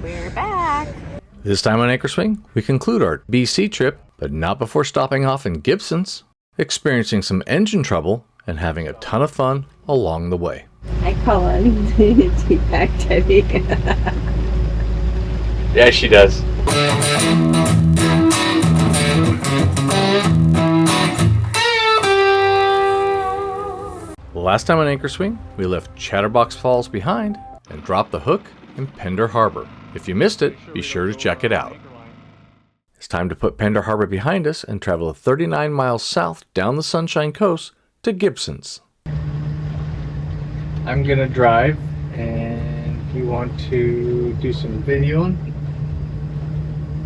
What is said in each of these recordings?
We're back. This time on Anchor Swing, we conclude our BC trip, but not before stopping off in Gibsons, experiencing some engine trouble, and having a ton of fun along the way. I call on T-Pack Teddy. Yeah, she does. Last time on Anchor Swing, we left Chatterbox Falls behind and dropped the hook in Pender Harbor. If you missed it, be sure to check it out. It's time to put Pender Harbor behind us and travel 39 miles south down the Sunshine Coast to Gibsons. I'm gonna drive, and if you want to do some videoing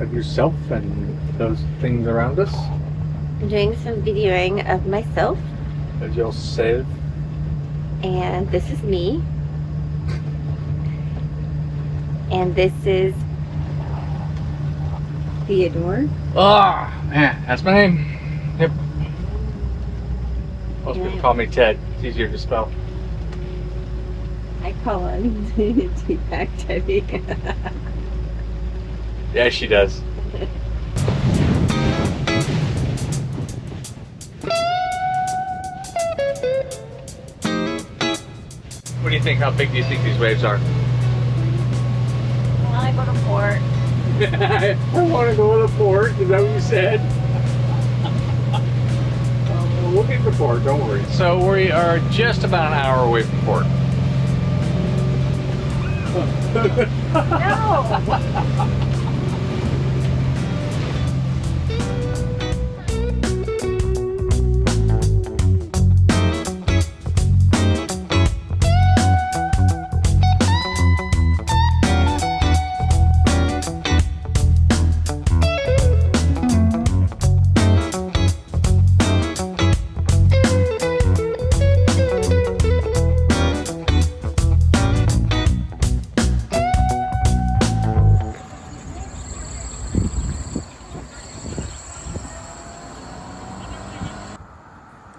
of yourself and those things around us, I'm doing some videoing of myself. as you'll save. And this is me. And this is Theodore. Ah, man, that's my name. Yep. Most people call me Ted. It's easier to spell. I call on T-Pack Teddy. Yeah, she does. What do you think? How big do you think these waves are? I want to go to port. I want to go to port. Is that what you said? We'll get to port. Don't worry. So we are just about an hour away from port. No!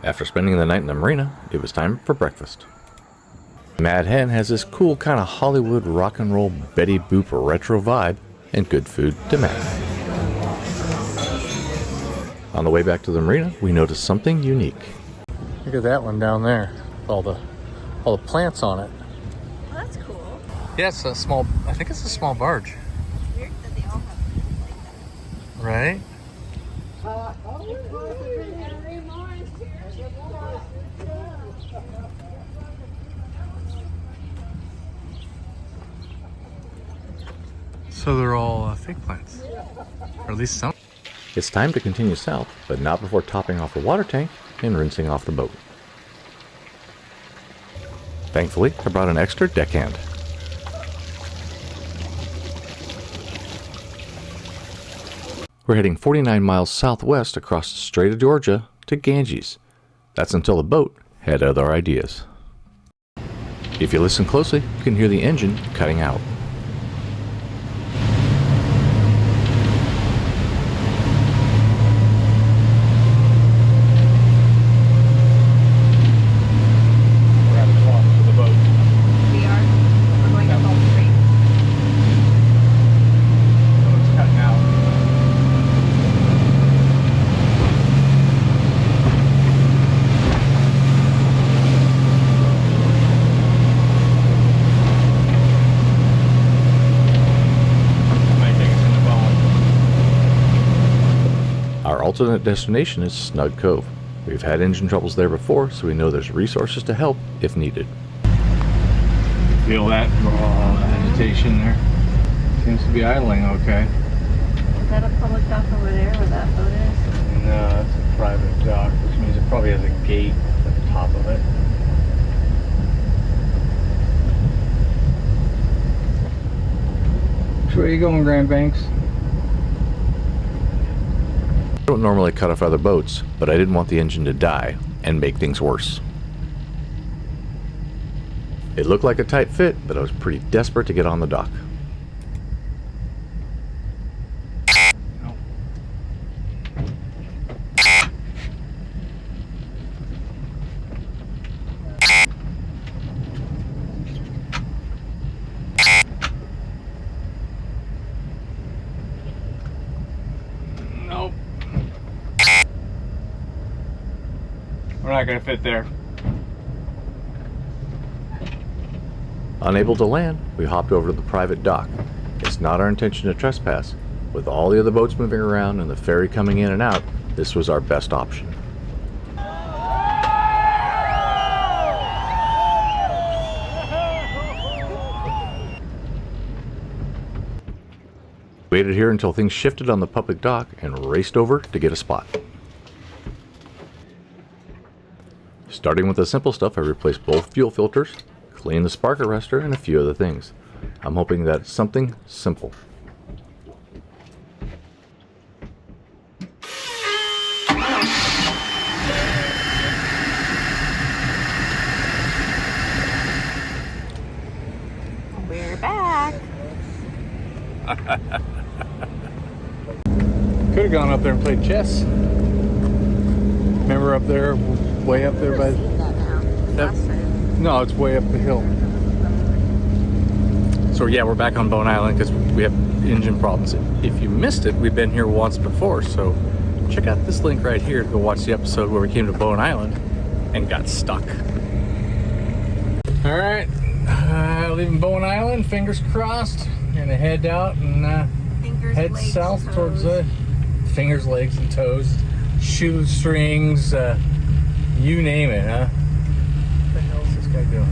After spending the night in the marina, it was time for breakfast. Mad Hen has this cool kind of Hollywood rock and roll Betty Boop retro vibe and good food to match. On the way back to the marina, we noticed something unique. Look at that one down there, all the plants on it. Well, that's cool. Yeah, it's a small, I think it's a small barge. It's weird that they all have like that. Right? So they're all fake plants, or at least some. It's time to continue south, but not before topping off the water tank and rinsing off the boat. Thankfully, I brought an extra deckhand. We're heading 49 miles southwest across the Strait of Georgia to Ganges. That's until the boat had other ideas. If you listen closely, you can hear the engine cutting out. We are. We're going up all the street. Our alternate destination is Snug Cove. We've had engine troubles there before, so we know there's resources to help if needed. Feel that agitation there? Seems to be idling okay. Is that a public dock over there where that boat is? No, that's a private dock, which means it probably has a gate at the top of it. Which way are you going, Grand Banks? I don't normally cut off other boats, but I didn't want the engine to die and make things worse. It looked like a tight fit, but I was pretty desperate to get on the dock. We're not gonna fit there. Unable to land, we hopped over to the private dock. It's not our intention to trespass. With all the other boats moving around and the ferry coming in and out, this was our best option. We waited here until things shifted on the public dock and raced over to get a spot. Starting with the simple stuff, I replaced both fuel filters, cleaned the spark arrestor, and a few other things. I'm hoping that it's something simple. We're back. Could have gone up there and played chess. Remember up there, way up there by... Seen that now. Last time. No, it's way up the hill. So yeah, we're back on Bowen Island because we have engine problems. If you missed it, we've been here once before, so check out this link right here to go watch the episode where we came to Bowen Island and got stuck. All right, leaving Bowen Island, fingers crossed. Gonna head out and Fingers, head legs, south toes. towards fingers, legs, and toes, shoestrings, you name it, huh? What the hell is this guy doing?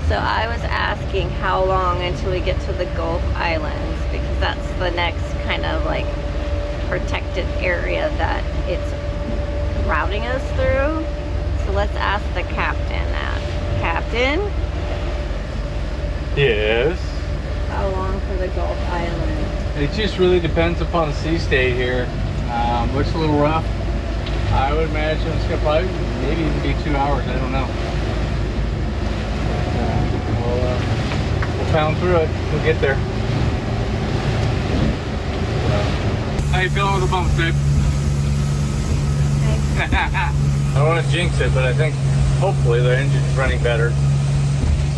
So I was asking how long until we get to the Gulf Islands, because that's the next kind of like protected area that it's routing us through. So let's ask the captain that. Captain, Yes. how long for the Gulf Islands? It just really depends upon the sea state here. Looks a little rough. I would imagine it's gonna probably maybe even be 2 hours. I don't know. We'll pound through it. We'll get there. How you feeling with the bumps, babe? I don't want to jinx it, but I think hopefully the engine's running better.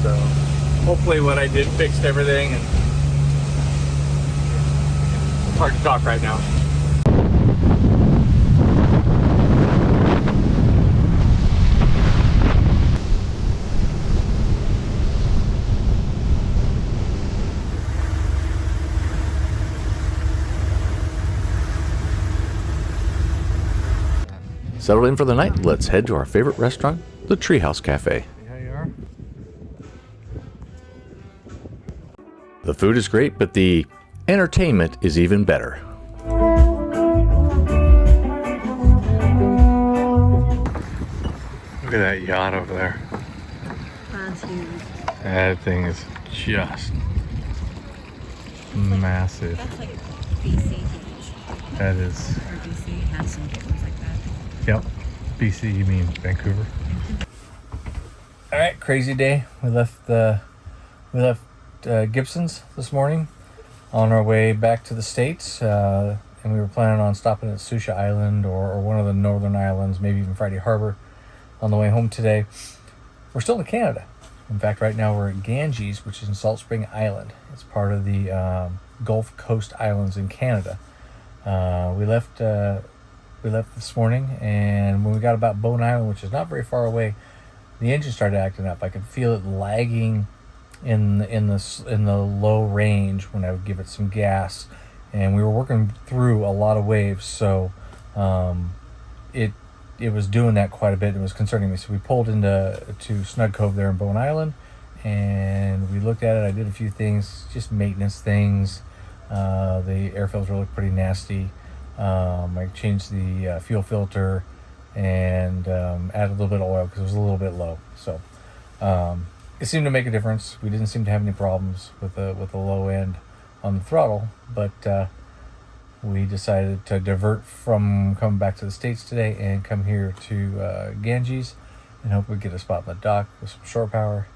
So hopefully what I did fixed everything, and it's hard to talk right now. Settled in for the night, let's head to our favorite restaurant, the Treehouse Cafe. How you are? The food is great, but the entertainment is even better. Look at that yacht over there. That's huge. That thing is just massive. That's like BC huge. That is. Or BC has some things like that. Yep. BC, you mean Vancouver? All right, crazy day. We left Gibsons this morning on our way back to the States, and we were planning on stopping at Susha Island or one of the northern islands, maybe even Friday Harbor on the way home today. We're still in Canada. In fact, right now we're at Ganges, which is in Salt Spring Island. It's part of the Gulf Coast Islands in Canada. We left this morning, and when we got about Bowen Island, which is not very far away, the engine started acting up. I could feel it lagging in the low range when I would give it some gas, and we were working through a lot of waves, so it was doing that quite a bit. It was concerning me, so we pulled into Snug Cove there in Bowen Island, and we looked at it. I did a few things, just maintenance things. The air filter looked pretty nasty. I changed the fuel filter and added a little bit of oil because it was a little bit low. So it seemed to make a difference. We didn't seem to have any problems with the low end on the throttle, but we decided to divert from coming back to the States today and come here to Ganges and hope we get a spot in the dock with some shore power,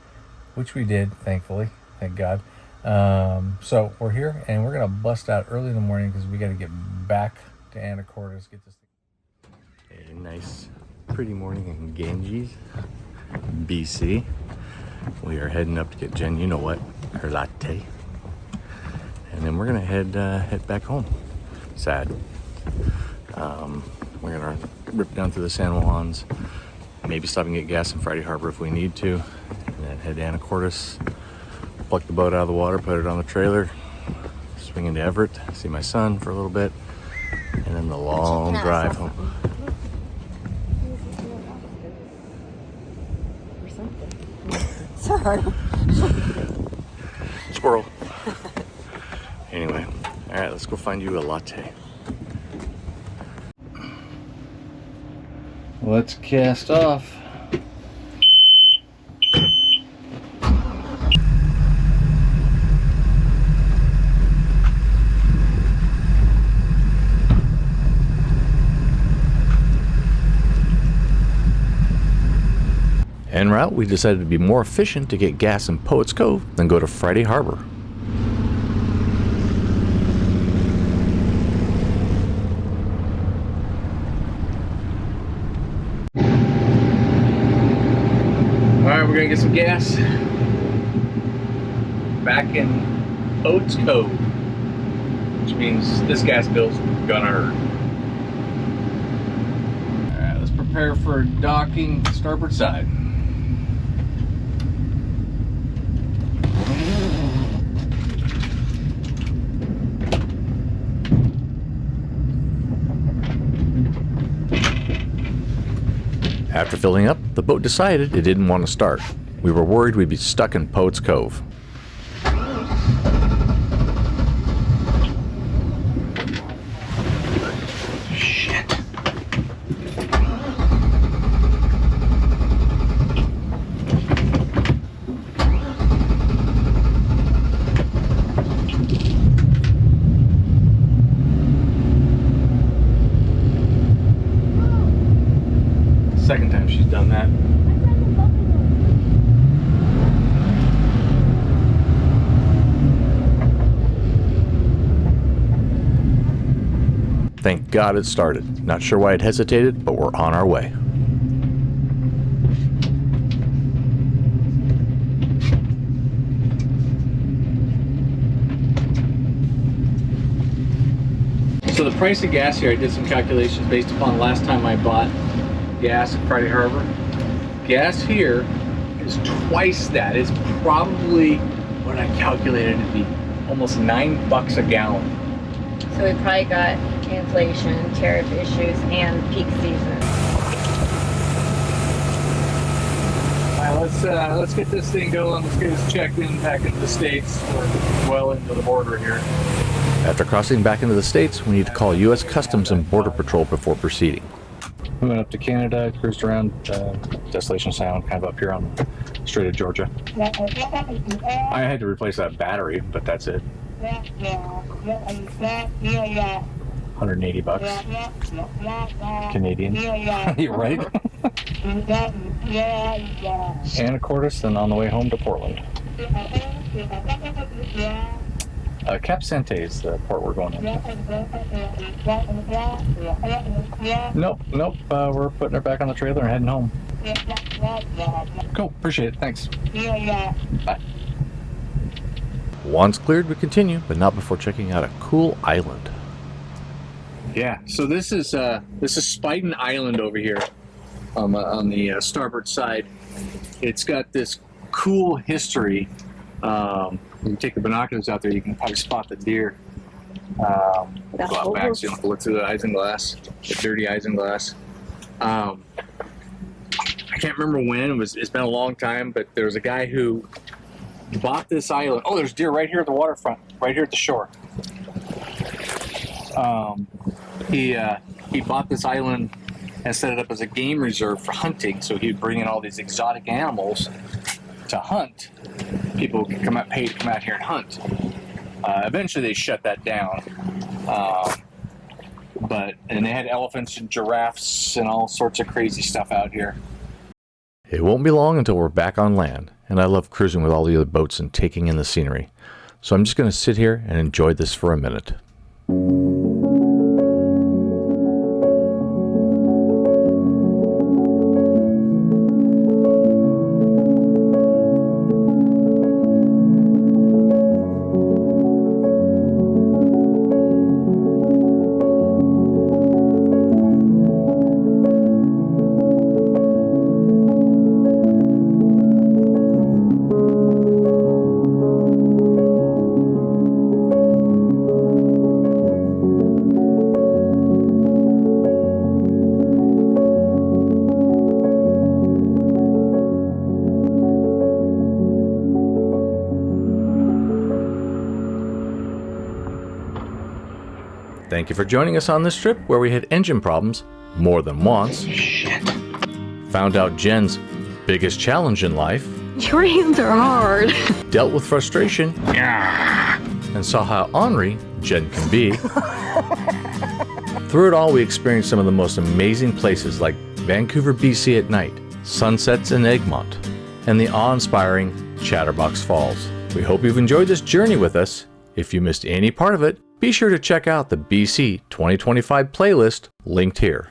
which we did, thankfully. Thank God. So we're here, and we're gonna bust out early in the morning because we got to get back to Anacortes, get this thing. A nice, pretty morning in Ganges, BC. We are heading up to get Jen, you know what, her latte. and then we're gonna head back home. Sad. We're gonna rip down through the San Juans, maybe stop and get gas in Friday Harbor if we need to, and then head to Anacortes, pluck the boat out of the water, put it on the trailer, swing into Everett, see my son for a little bit, and then the long drive home. Sorry. Squirrel. Anyway, all right, let's go find you a latte. Let's cast off. En route, we decided to be more efficient to get gas in Poets Cove than go to Friday Harbor. Alright, we're gonna get some gas back in Poets Cove, which means this gas bill's gonna hurt. Alright, let's prepare for docking starboard side. After filling up, the boat decided it didn't want to start. We were worried we'd be stuck in Poets Cove. Shit. Second time she's done that. Thank God it started. Not sure why it hesitated, but we're on our way. So the price of gas here, I did some calculations based upon last time I bought gas at Friday Harbor. Gas here is twice that. It's probably what I calculated to be almost $9 a gallon. So we probably got inflation, tariff issues, and peak season. All right, let's get this thing going. Let's get us checked in back into the States. We're well into the border here. After crossing back into the States, we need to call U.S. Customs and Border Patrol before proceeding. We went up to Canada, cruised around Desolation Sound, kind of up here on the Strait of Georgia. I had to replace that battery, but that's it. $180 Canadian. You're right. Anacortes, then on the way home to Portland. Cap Sante is the port we're going into. Nope. We're putting her back on the trailer and heading home. Cool, appreciate it, thanks. Bye. Once cleared, we continue, but not before checking out a cool island. Yeah, so this is Spieden Island over here on the starboard side. It's got this cool history. When you take the binoculars out there, you can probably spot the deer. Go out back so you don't look through the isinglass, the dirty isinglass. I can't remember when. It's been a long time, but there was a guy who bought this island. Oh, there's deer right here at the waterfront, right here at the shore. He bought this island and set it up as a game reserve for hunting. So he'd bring in all these exotic animals to hunt. People could pay to come out here and hunt. Eventually they shut that down. And they had elephants and giraffes and all sorts of crazy stuff out here. It won't be long until we're back on land, and I love cruising with all the other boats and taking in the scenery. So I'm just going to sit here and enjoy this for a minute. Thank you for joining us on this trip where we had engine problems more than once. Shit. Found out Jen's biggest challenge in life. Your hands are hard. Dealt with frustration. Yeah. And saw how ornery Jen can be. Through it all, we experienced some of the most amazing places like Vancouver, BC at night, sunsets in Egmont, and the awe-inspiring Chatterbox Falls. We hope you've enjoyed this journey with us. If you missed any part of it, be sure to check out the BC 2025 playlist linked here.